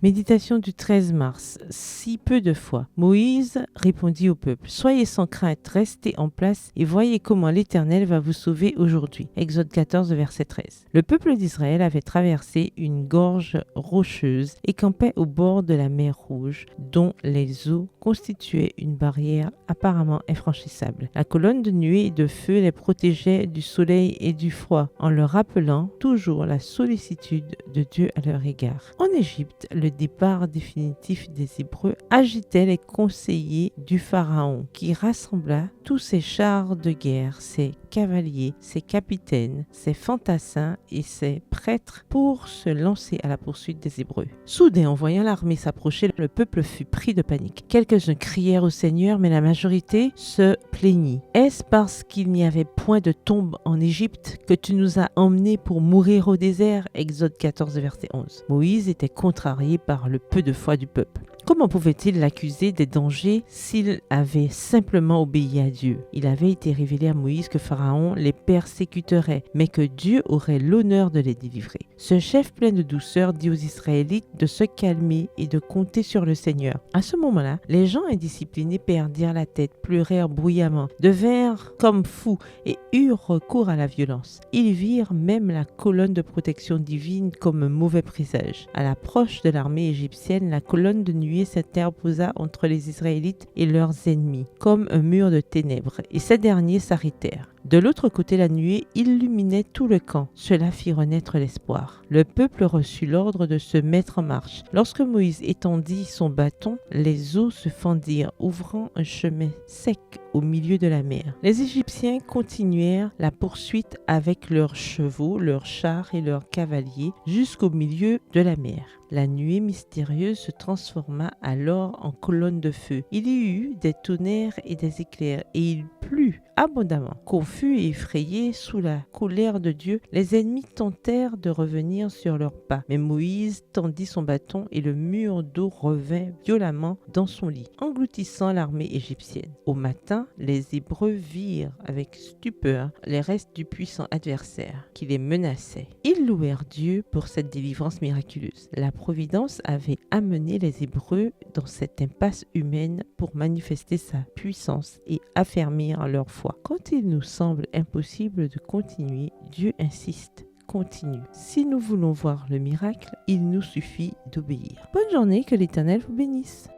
Méditation du 13 mars. Si peu de foi. Moïse répondit au peuple: Soyez sans crainte, restez en place et voyez comment l'Éternel va vous sauver aujourd'hui. Exode 14, verset 13. Le peuple d'Israël avait traversé une gorge rocheuse et campait au bord de la mer Rouge, dont les eaux constituaient une barrière apparemment infranchissable. La colonne de nuée et de feu les protégeait du soleil et du froid, en leur rappelant toujours la sollicitude de Dieu à leur égard. En Égypte, le départ définitif des Hébreux agitait les conseillers du Pharaon, qui rassembla tous ses chars de guerre, ses cavaliers, ses capitaines, ses fantassins et ses prêtres pour se lancer à la poursuite des Hébreux. Soudain, en voyant l'armée s'approcher, le peuple fut pris de panique. Quelques-uns crièrent au Seigneur, mais la majorité se plaignit. Est-ce parce qu'il n'y avait point de tombe en Égypte que tu nous as emmenés pour mourir au désert? Exode 14, verset 11. Moïse était contrarié par le peu de foi du peuple. Comment pouvait-il l'accuser des dangers s'il avait simplement obéi à Dieu? Il avait été révélé à Moïse que Pharaon les persécuterait, mais que Dieu aurait l'honneur de les délivrer. Ce chef plein de douceur dit aux Israélites de se calmer et de compter sur le Seigneur. À ce moment-là, les gens indisciplinés perdirent la tête, pleurèrent bruyamment, devinrent comme fous et eurent recours à la violence. Ils virent même la colonne de protection divine comme un mauvais présage. À l'approche de l'armée égyptienne, la colonne de nuée s'interposa entre les Israélites et leurs ennemis, comme un mur de ténèbres, et ces derniers s'arrêtèrent. De l'autre côté, la nuée illuminait tout le camp. Cela fit renaître l'espoir. Le peuple reçut l'ordre de se mettre en marche. Lorsque Moïse étendit son bâton, les eaux se fendirent, ouvrant un chemin sec au milieu de la mer. Les Égyptiens continuèrent la poursuite avec leurs chevaux, leurs chars et leurs cavaliers jusqu'au milieu de la mer. La nuée mystérieuse se transforma alors en colonne de feu. Il y eut des tonnerres et des éclairs, et il plut abondamment. Confus et effrayés sous la colère de Dieu, les ennemis tentèrent de revenir sur leurs pas. Mais Moïse tendit son bâton et le mur d'eau revint violemment dans son lit, engloutissant l'armée égyptienne. Au matin, les Hébreux virent avec stupeur les restes du puissant adversaire qui les menaçait. Ils louèrent Dieu pour cette délivrance miraculeuse. La providence avait amené les Hébreux dans cette impasse humaine pour manifester sa puissance et affermir leur foi. Quand il nous semble impossible de continuer, Dieu insiste. Continue. Si nous voulons voir le miracle, il nous suffit d'obéir. Bonne journée, que l'Éternel vous bénisse.